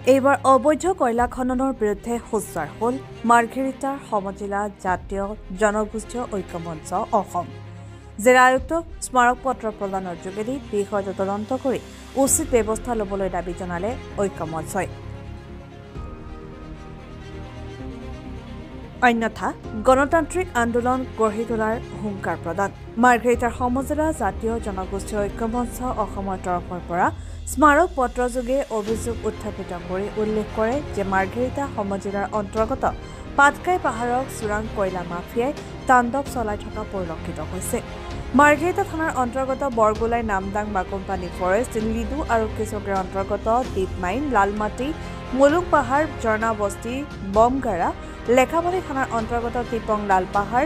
এইবাৰ অবৈধ কয়লা খননৰ বিৰুদ্ধে সোচ্চাৰ হ'ল মাৰ্ঘেৰিটাৰ সমজিলা জাতীয় জনগোষ্ঠীয় ঐক্যমঞ্চ অসম। জিলা আয়ুক্তক স্মাৰক পত্ৰ প্ৰদানৰ যোগেদি বিষয়টো তদন্ত কৰি উচিত ব্যৱস্থা ল'বলৈ দাবী জনালে ঐক্যমঞ্চই। অন্যথা গণতান্ত্ৰিক আন্দোলন গঢ়ি তোলাৰ হুংকাৰ প্ৰদান। মাৰ্ঘেৰিটাৰ সমজিলা জাতীয় জনগোষ্ঠীয় ঐক্যমঞ্চ অসমৰ তৰফৰ পৰা স্মাৰক পত্ৰযোগে অভিযোগ উত্থাপিত কৰি উল্লেখ কৰে যে মাৰ্ঘেৰিটা সমজিলাৰ অন্তৰ্গত পাটকাই পাহাৰক চোৰাং কয়লা মাফিয়াই তাণ্ডৱ চলাই থকা পৰিলক্ষিত হৈছে। মাৰ্ঘেৰিটা থানাৰ অন্তৰ্গত বৰগোলাই নামদাং বাকোম্পানী ফৰেষ্ট, লিডু আৰু কেশগেৰ অন্তৰ্গত দ্বীপমাইন, লালমাটি, মুলুক পাহাৰ, ঝৰ্ণা বস্তি, বমগাৰা, লেখাপালি থানাৰ অন্তৰ্গত টিপং লাল পাহাৰ,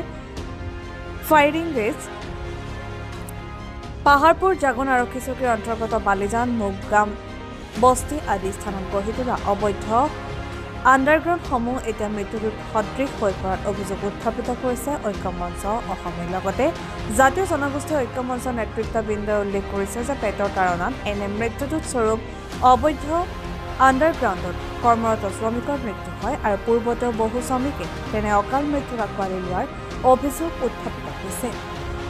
ফাইৰিং ৰেঞ্জ, পাহাৰপুৰ জাগন আৰক্ষী চকীৰ অন্তৰ্গত বালিজান, মুগগাম বস্তি আদি স্থানত গঢ়ি তোলা অবৈধ আণ্ডাৰগ্ৰাউণ্ডসমূহ এতিয়া মৃত্যুদূত সদৃশ হৈ পৰাৰ অভিযোগ উত্থাপিত কৰিছে ঐক্যমঞ্চ অসমে। লগতে জাতীয় জনগোষ্ঠীয় ঐক্যমঞ্চৰ নেতৃত্ববৃন্দই উল্লেখ কৰিছে যে পেটৰ তাৰণাত এনে মৃত্যুদূত স্বৰূপ অবৈধ আণ্ডাৰগ্ৰাউণ্ডত কৰ্মৰত শ্ৰমিকৰ মৃত্যু হয় আৰু পূৰ্বতেও বহু শ্ৰমিকে তেনে অকাল মৃত্যুক আঁকোৱালি লোৱাৰ অভিযোগ উত্থাপিত হৈছে।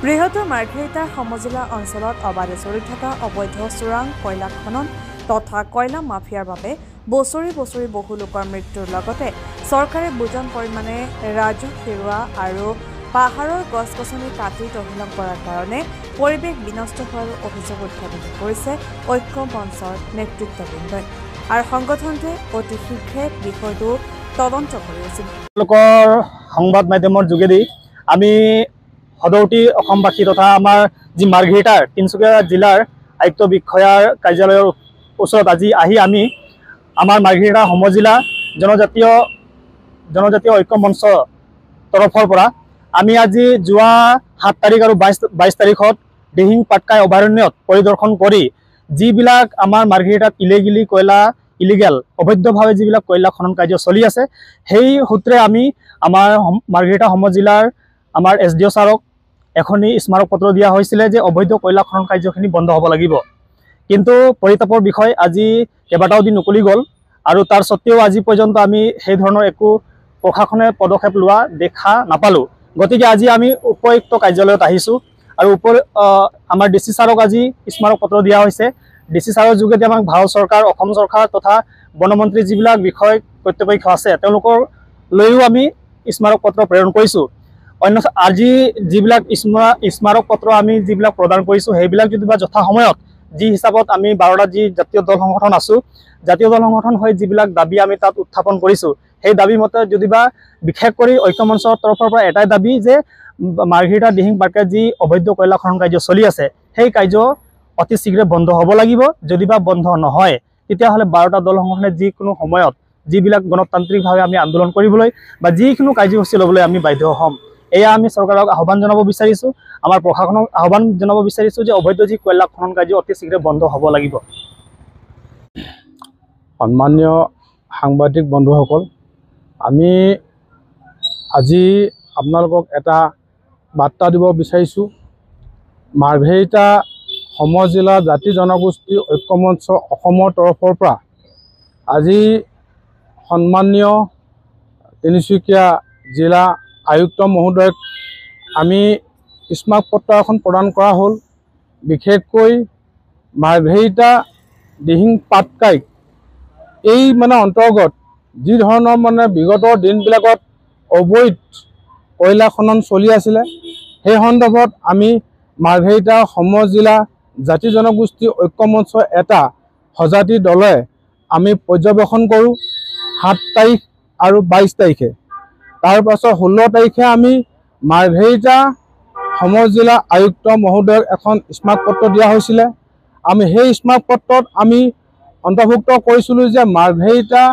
বৃহত্তৰ মাৰ্ঘেৰিটাৰ সমজিলা অঞ্চলত অবাধে চলি থকা অবৈধ চোৰাং কয়লা খনন তথা কয়লা মাফিয়াৰ বাবে বছৰি বছৰি বহু লোকৰ মৃত্যুৰ লগতে চৰকাৰে বুজন পৰিমাণে ৰাজহ হেৰুওৱা আৰু পাহাৰৰ গছ গছনি কাটি তহিলং কৰাৰ কাৰণে পৰিৱেশ বিনষ্ট হোৱাৰ অভিযোগ উত্থাপিত কৰিছে ঐক্যমঞ্চৰ নেতৃত্ববৃন্দই আৰু সংগঠনটোৱে অতি শীঘ্ৰে বিষয়টো তদন্ত কৰি আছিল। তেওঁলোকৰ সংবাদ মাধ্যমৰ যোগেদি আমি সদৌতি অসমবাসী তথা আমাৰ যি মাৰ্ঘেৰিটাৰ তিনিচুকীয়া জিলাৰ আয়ুক্ত বিষয়াৰ কাৰ্যালয়ৰ ওচৰত আজি আহি আমি আমাৰ মাৰ্ঘেৰিটা সমজিলা জনজাতীয় ঐক্য মঞ্চ তৰফৰ পৰা আমি আজি যোৱা 7 তাৰিখ আৰু 22 তাৰিখত দিহিং পাটকাই অভয়াৰণ্যত পৰিদৰ্শন কৰি যিবিলাক আমাৰ মাৰ্ঘেৰিটাত ইলিগেল অবৈধভাৱে যিবিলাক কয়লা খনন কাৰ্য চলি আছে সেই সূত্ৰে আমি আমাৰ মাৰ্ঘেৰিটা সমজিলাৰ আমাৰ SDO ছাৰক এখনি স্মাৰক পত্ৰ দিয়া হৈছিলে যে অবৈধ কয়লা খনন কাৰ্যখিনি বন্ধ হ'ব লাগিব। কিন্তু পৰিতাপৰ বিষয় আজি কেইবাটাও দিন উকলি গ'ল আৰু তাৰ সত্ত্বেও আজি পৰ্যন্ত আমি সেই ধৰণৰ একো প্ৰশাসনে পদক্ষেপ লোৱা দেখা নাপালোঁ। গতিকে আজি আমি উপায়ুক্ত কাৰ্যালয়ত আহিছোঁ আৰু আমাৰ DC ছাৰক আজি স্মাৰক পত্ৰ দিয়া হৈছে। DC ছাৰৰ যোগেদি আমাক ভাৰত চৰকাৰ, অসম চৰকাৰ তথা বনমন্ত্ৰী যিবিলাক বিষয় কৰ্তৃপক্ষ আছে তেওঁলোকৰ লৈও আমি স্মাৰক পত্ৰ প্ৰেৰণ কৰিছোঁ। অন্য আজি যিবিলাক স্মাৰক পত্ৰ আমি যিবিলাক প্ৰদান কৰিছোঁ সেইবিলাক যদিবা যথা সময়ত যি হিচাপত আমি 12টা যি জাতীয় দল সংগঠন আছোঁ, জাতীয় দল সংগঠন হৈ যিবিলাক দাবী আমি তাত উত্থাপন কৰিছোঁ সেই দাবী মতে যদিবা বিশেষ কৰি ঐক্যমঞ্চৰ তৰফৰ পৰা এটাই দাবী যে মাৰ্ঘেৰিটা দিহিং পাটকাইত যি অবৈধ কয়লা খনন কাৰ্য চলি আছে সেই কাৰ্য অতি শীঘ্ৰে বন্ধ হ'ব লাগিব। যদিবা বন্ধ নহয় তেতিয়াহ'লে 12টা দল সংগঠনে যিকোনো সময়ত যিবিলাক গণতান্ত্ৰিকভাৱে আমি আন্দোলন কৰিবলৈ বা যিকোনো কাৰ্যসূচী ল'বলৈ আমি বাধ্য হ'ম। এয়া আমি চৰকাৰক আহ্বান জনাব বিচাৰিছোঁ, আমাৰ প্ৰশাসনক আহ্বান জনাব বিচাৰিছোঁ যে অবৈধ যি কয়লা খনন কাৰ্য অতি শীঘ্ৰে বন্ধ হ'ব লাগিব। সন্মানীয় সাংবাদিক বন্ধুসকল, আমি আজি আপোনালোকক এটা বাৰ্তা দিব বিচাৰিছোঁ। মাৰ্ঘেৰিটা সমজিলা জাতি জনগোষ্ঠী ঐক্যমঞ্চ অসমৰ তৰফৰ পৰা আজি সন্মানীয় তিনিচুকীয়া জিলা আয়ুক্ত মহোদয়ক আমি স্মাৰক পত্ৰ এখন প্ৰদান কৰা হ'ল। বিশেষকৈ মাৰ্ঘেৰিটা দিহিং পাটকাই এই অন্তৰ্গত যি ধৰণৰ বিগত দিনবিলাকত অবৈধ কয়লা খনন চলি আছিলে সেই সন্দৰ্ভত আমি মাৰ্ঘেৰিটা সমজিলা জাতি জনগোষ্ঠী ঐক্যমঞ্চৰ এটা সজাতি দলে আমি পৰ্যবেক্ষণ কৰোঁ 7 তাৰিখ আৰু 22 তাৰিখে। তাৰ পাছত 16 তাৰিখে আমি মাৰ্ঘেৰিটা সমজিলা আয়ুক্ত মহোদয়ক এখন স্মাৰক পত্ৰ দিয়া হৈছিলে। আমি সেই স্মাৰক পত্ৰত আমি অন্তৰ্ভুক্ত কৰিছিলোঁ যে মাৰ্ঘেৰিটা,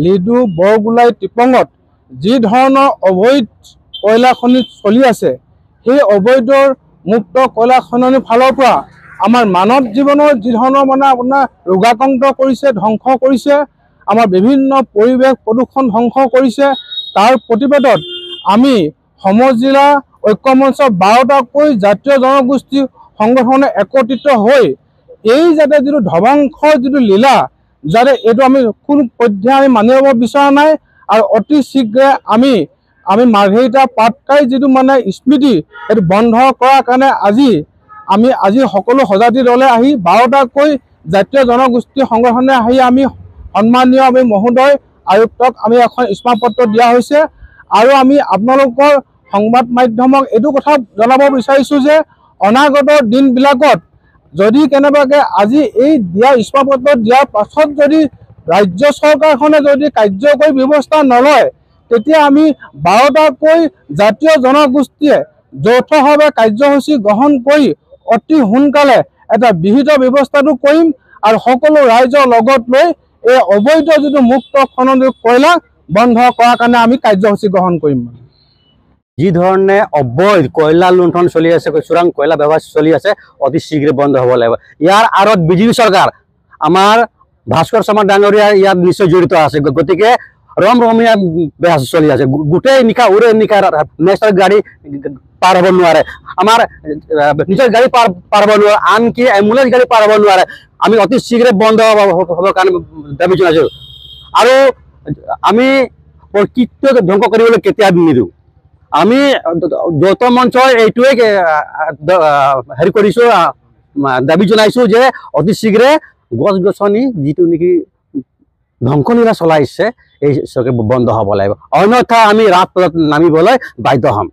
লিডু, বৰগোলাই, টিপঙত যি ধৰণৰ অবৈধ কয়লা খনি চলি আছে সেই অবৈধৰ মুক্ত কয়লা খননিৰ ফালৰ পৰা আমাৰ মানৱ জীৱনৰ যি ধৰণৰ আপোনাৰ ৰোগাক্ৰান্ত কৰিছে, ধ্বংস কৰিছে, আমাৰ বিভিন্ন পৰিৱেশ প্ৰদূষণ ধ্বংস কৰিছে, তাৰ প্ৰতিবাদত আমি সমজিলা ঐক্যমঞ্চ 12টাকৈ জাতীয় জনগোষ্ঠী সংগঠনে একত্ৰিত হৈ এই যাতে যিটো ধ্বংসৰ যিটো লীলা যাতে এইটো আমি কোনো পৰ্যায়ে আমি মানি ল'ব বিচৰা নাই আৰু অতি শীঘ্ৰে আমি মাৰ্ঘেৰিটা পাটকাই যিটো মানে স্মৃতি এইটো বন্ধ কৰাৰ কাৰণে আজি সকলো সজাতি দলে আহি 12টাকৈ জাতীয় জনগোষ্ঠী সংগঠনে আহি আমি সন্মানীয় আমি মহোদয় আয়ুক্তক আমি এখন স্মাৰকপত্ৰ দিয়া হৈছে আৰু আমি আপোনালোকৰ সংবাদ মাধ্যমক এইটো কথা জনাব বিচাৰিছোঁ যে অনাগত দিনবিলাকত যদি কেনেবাকৈ আজি এই দিয়া স্মাৰকপত্ৰ দিয়াৰ পাছত যদি ৰাজ্য চৰকাৰখনে যদি কাৰ্যকৰী ব্যৱস্থা নলয় তেতিয়া আমি 12টাকৈ জাতীয় জনগোষ্ঠীয়ে যৌথভাৱে কাৰ্যসূচী গ্ৰহণ কৰি অতি সোনকালে এটা বিহিত ব্যৱস্থাটো কৰিম আৰু সকলো ৰাইজৰ লগত লৈ এই অবৈধ যিটো মুক্ত খননযোগ্য কয়লা বন্ধ কৰাৰ কাৰণে আমি কাৰ্যসূচী গ্ৰহণ কৰিম। যি ধৰণে অবৈধ কয়লা লুণ্ঠন চলি আছে, চোৰাং কয়লা ব্যৱহাৰ চলি আছে, অতি শীঘ্ৰে বন্ধ হ'ব লাগিব। ইয়াৰ আঁৰত বিজেপি চৰকাৰ আমাৰ ভাস্কৰ শৰ্মা ডাঙৰীয়া ইয়াত নিশ্চয় জড়িত আছে। গতিকে ৰমৰমীয়া বেয়া চলি আছে, গোটেই নিশা উৰে নিশা নেশ্যনেল গাড়ী পাৰ হ'ব নোৱাৰে, আমাৰ নিজৰ গাড়ী পাৰ হ'ব নোৱাৰে, আনকি এম্বুলেঞ্চ গাড়ী পাৰ হ'ব নোৱাৰে। আমি অতি শীঘ্ৰে বন্ধ হ'বৰ কাৰণে দাবী জনাইছোঁ আৰু আমি প্ৰকৃতি ধ্বংস কৰিবলৈ কেতিয়া নিদিওঁ। আমি যৌথ মঞ্চৰ এইটোৱে হেৰি কৰিছোঁ, দাবী জনাইছোঁ যে অতি শীঘ্ৰে গছ গছনি যিটো নেকি ধ্বংসলীলা চলাইছে এই বন্ধ হ'ব লাগিব, অন্যথা আমি ৰাজপথত নামিবলৈ বাধ্য হ'ম।